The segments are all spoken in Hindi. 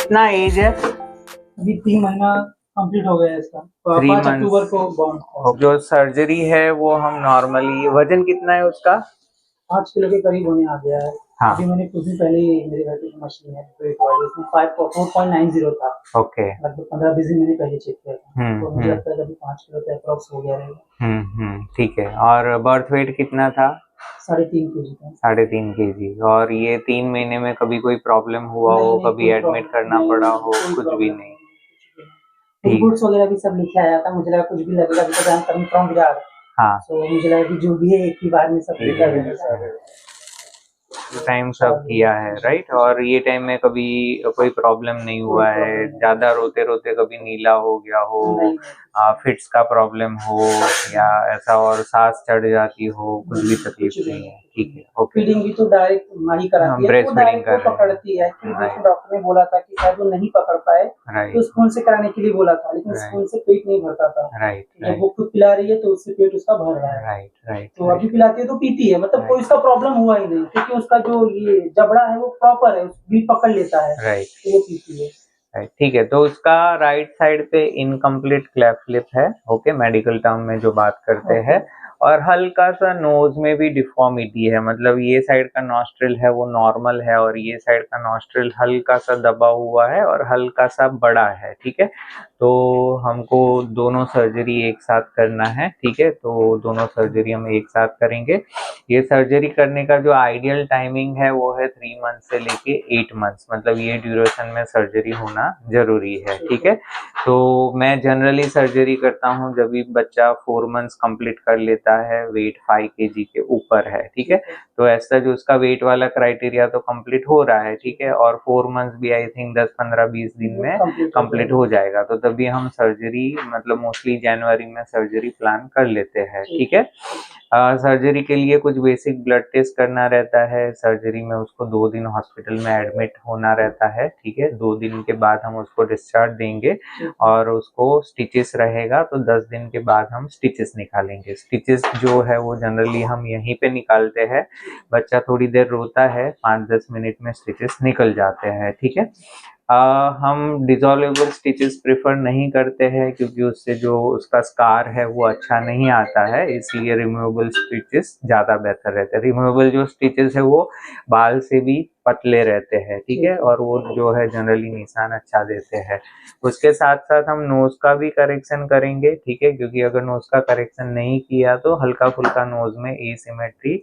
कितना एज है? अभी 3 महीना कंप्लीट हो गया है इसका। 3 5 अक्टूबर मंथ्स। को बॉर्न। जो सर्जरी है वो हम नॉर्मली, वजन कितना है उसका? 5 किलो के करीब होने आ गया है। हाँ। अभी मैंने कुछ दिन पहले ही मेरे घर पे मशीन है वेट वाली, इसमें 4.90 था। ओके। लगभग 15-20 दिन मैंने पहले चेक किया था, तो मुझे लगता है कि अभी 5 किलो तो अप्रॉक्स हो गया रहेगा। ठीक है। और बर्थ वेट कितना था? 3.5 केजी का। 3.5 kg। और ये 3 महीने में कभी कोई प्रॉब्लम हुआ हो, नहीं, कभी कोई एडमिट प्रॉब्लम करना नहीं, पड़ा हो? कोई कुछ भी प्रॉब्लम नहीं। नहीं, कुछ भी नहीं। ठीक। इनपुट्स वगैरह भी सब लिखे आया था, मुझे लगा कुछ भी लगेगा, because I am coming from Bihar. हाँ। तो मुझे लगा कि जो भी है एक ही बार में सब लिखा जाएगा। टाइम सब किया है, राइट? और ये टाइम में कभी कोई प्रॉब्लम नहीं हुआ है? ज्यादा रोते रोते कभी नीला हो गया हो, फिट्स का प्रॉब्लम हो, या ऐसा और सांस चढ़ जाती हो? कुछ भी तकलीफ नहीं है? ठीक है, ओके। फीडिंग भी तो डायरेक्ट माँ ही कराती है, ब्रेस्ट वो फीडिंग डायरेक्ट वो कर रहे पकड़ती है। एक्चुअली बीच में डॉक्टर ने बोला था कि शायद वो नहीं पकड़ पाए, तो राइट स्पून से कराने के लिए बोला था, लेकिन स्पून से पेट नहीं भरता था। राइट जब वो खुद पिला रही है तो उससे पेट उसका भर रहा है। राइट राइट तो अभी पिलाती है तो पीती है, मतलब कोई उसका प्रॉब्लम हुआ ही नहीं, क्योंकि उसका जो ये जबड़ा है वो प्रॉपर है, भी पकड़ लेता है, राइट तो वो पीती है। ठीक है। तो उसका राइट साइड पे इनकम्प्लीट क्लेफ्ट लिप है, ओके, मेडिकल टर्म में जो बात करते हैं। और हल्का सा नोज में भी डिफॉर्मिटी है, मतलब ये साइड का नॉस्ट्रिल है वो नॉर्मल है, और ये साइड का नॉस्ट्रिल हल्का सा दबा हुआ है और हल्का सा बड़ा है, ठीक है। तो हमको दोनों सर्जरी एक साथ करना है, ठीक है। तो दोनों सर्जरी हम एक साथ करेंगे। ये सर्जरी करने का जो आइडियल टाइमिंग है वो है 3 मंथ से लेके 8 मंथ्स, मतलब ये ड्यूरेशन में सर्जरी होना जरूरी है, ठीक है। तो मैं जनरली सर्जरी करता हूँ जब भी बच्चा 4 मंथ्स कंप्लीट कर लेता है, वेट 5 kg के ऊपर है, ठीक है। तो ऐसा जो उसका वेट वाला क्राइटेरिया तो कंप्लीट हो रहा है, ठीक है। और 4 मंथ्स भी आई थिंक 10-15-20 दिन में कंप्लीट हो जाएगा, तो तभी हम सर्जरी, मतलब मोस्टली जनवरी में सर्जरी प्लान कर लेते हैं, ठीक है। सर्जरी के लिए कुछ बेसिक ब्लड टेस्ट करना रहता है। सर्जरी में उसको 2 दिन हॉस्पिटल में एडमिट होना रहता है, ठीक है। 2 दिन के बाद हम उसको डिस्चार्ज देंगे और उसको स्टिचेस रहेगा, तो 10 दिन के बाद हम स्टिचेस निकालेंगे। स्टिचेस जो है वो जनरली हम यहीं पे निकालते हैं। बच्चा थोड़ी देर रोता है, 5-10 मिनट में स्टिचेस निकल जाते हैं, ठीक है। हम डिसॉल्वेबल स्टिचेस प्रेफर नहीं करते हैं, क्योंकि उससे जो उसका स्कार है वो अच्छा नहीं आता है, इसलिए रिमूवेबल स्टिचेस ज़्यादा बेहतर रहते हैं। रिमूवेबल जो स्टिचेस है वो बाल से भी पतले रहते हैं, ठीक है, और वो जो है जनरली निशान अच्छा देते हैं। उसके साथ साथ हम नोज का भी करेक्शन करेंगे, ठीक है, क्योंकि अगर नोज का करेक्शन नहीं किया तो हल्का फुल्का नोज में एसिमेट्री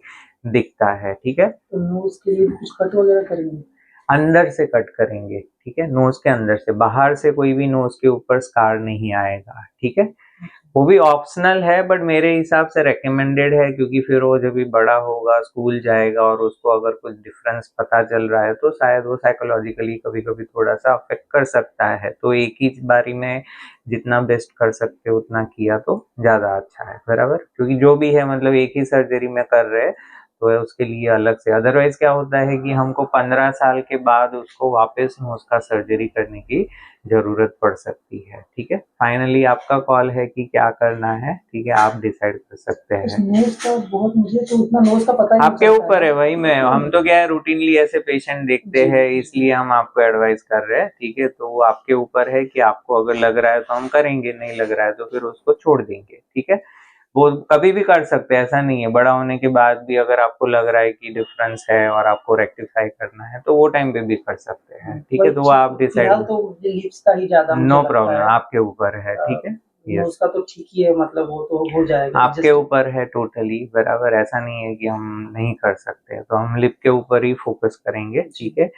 दिखता है, ठीक है। तो नोज के लिए कुछ कट वगैरह करेंगे? अंदर से कट करेंगे, ठीक है, नोज के अंदर से, बाहर से कोई भी नोज के ऊपर स्कार नहीं आएगा, ठीक है। वो भी ऑप्शनल है, बट मेरे हिसाब से रेकमेंडेड है, क्योंकि फिर वो जब भी बड़ा होगा, स्कूल जाएगा और उसको अगर कुछ डिफरेंस पता चल रहा है तो शायद वो साइकोलॉजिकली कभी कभी थोड़ा सा अफेक्ट कर सकता है। तो एक ही बारी में जितना बेस्ट कर सकते उतना किया तो ज़्यादा अच्छा है, बराबर, क्योंकि जो भी है मतलब एक ही सर्जरी में कर रहे हैं, तो है उसके लिए अलग से। अदरवाइज क्या होता है कि हमको 15 साल के बाद उसको वापस उसका सर्जरी करने की जरूरत पड़ सकती है, ठीक है। फाइनली आपका कॉल है कि क्या करना है, ठीक है, आप डिसाइड कर सकते हैं। नोज का बहुत, मुझे तो उतना नोज का पता ही नहीं आपके चलता ऊपर है भाई, मैं हम तो क्या है रूटीनली ऐसे पेशेंट देखते हैं, इसलिए हम आपको एडवाइस कर रहे हैं, ठीक है। तो वो आपके ऊपर है कि आपको अगर लग रहा है तो हम करेंगे, नहीं लग रहा है तो फिर उसको छोड़ देंगे, ठीक है। वो कभी भी कर सकते हैं, ऐसा नहीं है। बड़ा होने के बाद भी अगर आपको लग रहा है कि डिफरेंस है और आपको रेक्टिफाई करना है तो वो टाइम पे भी कर सकते हैं, ठीक है। तो वो आप डिसाइड, फिलहाल तो मुझे लिप्स का ही ज्यादा मुझे नो लगता प्रॉब्लम, है। आपके ऊपर है, ठीक है। नोज यस, का तो ठीक ही है, मतलब वो तो हो जाएगा आपके adjust। ऊपर है टोटली, बराबर, ऐसा नहीं है कि हम नहीं कर सकते। तो हम लिप के ऊपर ही फोकस करेंगे, ठीक है।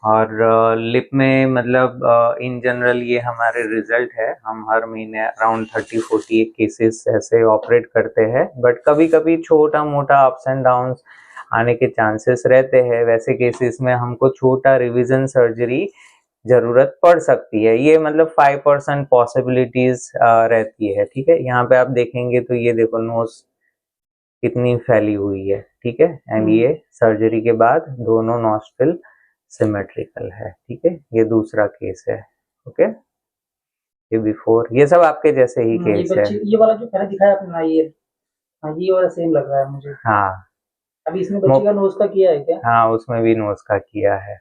और लिप में मतलब इन जनरल ये हमारे रिजल्ट है, हम हर महीने अराउंड 30-40 केसेस ऐसे ऑपरेट करते हैं, बट कभी कभी छोटा मोटा अप्स एंड डाउन्स आने के चांसेस रहते हैं। वैसे केसेस में हमको छोटा रिवीजन सर्जरी जरूरत पड़ सकती है, ये मतलब 5% पॉसिबिलिटीज रहती है, ठीक है। यहाँ पे आप देखेंगे तो ये देखो नोज कितनी फैली हुई है, ठीक है, एंड ये सर्जरी के बाद दोनों नॉस्ट्रिल सिमेट्रिकल है, ठीक है। ये दूसरा केस है, ओके। ये बिफोर, ये सब आपके जैसे ही केस है। ये वाला जो पहले दिखाया आपने ना, ये हाँ, ये वाला सेम लग रहा है मुझे। हाँ, अभी इसमें बच्ची का नोज का किया है क्या? हाँ, उसमें भी नोज का किया है,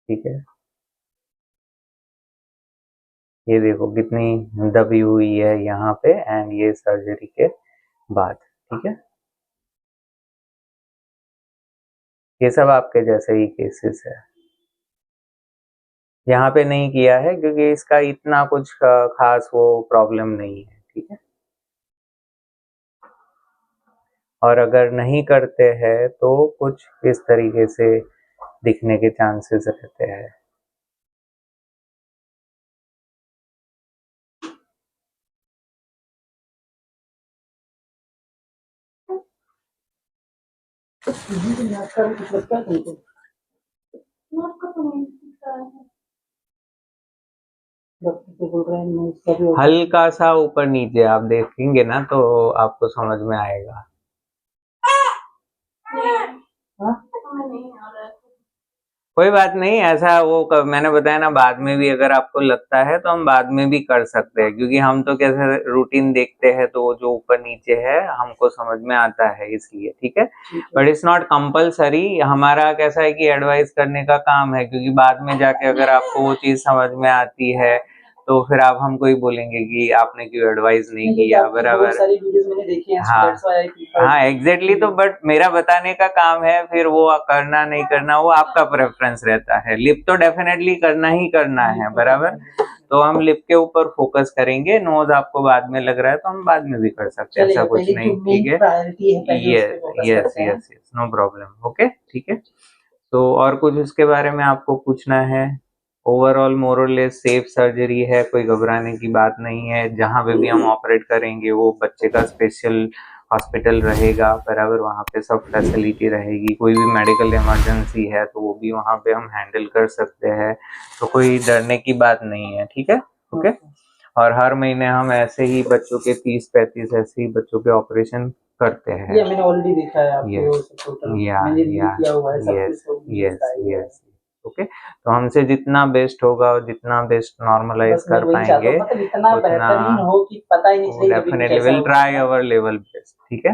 ठीक है। ये देखो कितनी दबी हुई है यहाँ पे, एंड ये सर्जरी के बाद, ठीक है। ये सब आपके जैसे ही केसेस है। यहाँ पे नहीं किया है क्योंकि इसका इतना कुछ खास वो प्रॉब्लम नहीं है, ठीक है। और अगर नहीं करते हैं तो कुछ इस तरीके से दिखने के चांसेस रहते हैं। हल्का सा ऊपर नीचे आप देखेंगे ना तो आपको समझ में आएगा। कोई बात नहीं, ऐसा वो मैंने बताया ना, बाद में भी अगर आपको लगता है तो हम बाद में भी कर सकते हैं, क्योंकि हम तो कैसे रूटीन देखते हैं तो जो ऊपर नीचे है हमको समझ में आता है, इसलिए, ठीक है। But it's not compulsory. हमारा कैसा है कि एडवाइस करने का काम है, क्योंकि बाद में जाके अगर आपको वो चीज समझ में आती है तो फिर आप हमको ही बोलेंगे कि आपने क्यों एडवाइस नहीं किया, बराबर। सारी वीडियोस मैंने देखी हैं, हाँ हाँ एग्जैक्टली। तो बट मेरा बताने का काम है, फिर वो करना नहीं करना वो आपका प्रेफरेंस रहता है। लिप तो डेफिनेटली करना ही करना है, बराबर। तो हम लिप के ऊपर फोकस करेंगे, नोज आपको बाद में लग रहा है तो हम बाद में भी कर सकते हैं, ऐसा कुछ नहीं, ठीक है। Yes yes, no problem, okay, ठीक है। तो और कुछ उसके बारे में आपको पूछना है? ओवरऑल मोर और लेस सेफ सर्जरी है, कोई घबराने की बात नहीं है। जहाँ पे भी हम ऑपरेट करेंगे वो बच्चे का स्पेशल हॉस्पिटल रहेगा, बराबर। वहाँ पे सब फैसिलिटी रहेगी। कोई भी मेडिकल इमरजेंसी है तो वो भी वहाँ पे हम हैंडल कर सकते हैं, तो कोई डरने की बात नहीं है, ठीक है, ओके। और हर महीने हम ऐसे ही बच्चों के 30-35 ऐसे ही बच्चों के ऑपरेशन करते हैं। ये मैंने ऑलरेडी देखा है आपको, मैंने किया हुआ है, यस यस यस, ओके। तो हमसे जितना बेस्ट होगा और जितना बेस्ट नॉर्मलाइज कर पाएंगे मतलब इतना बेहतरीन हो कि पता ही नहीं चले, definitely will try our level best, ठीक है।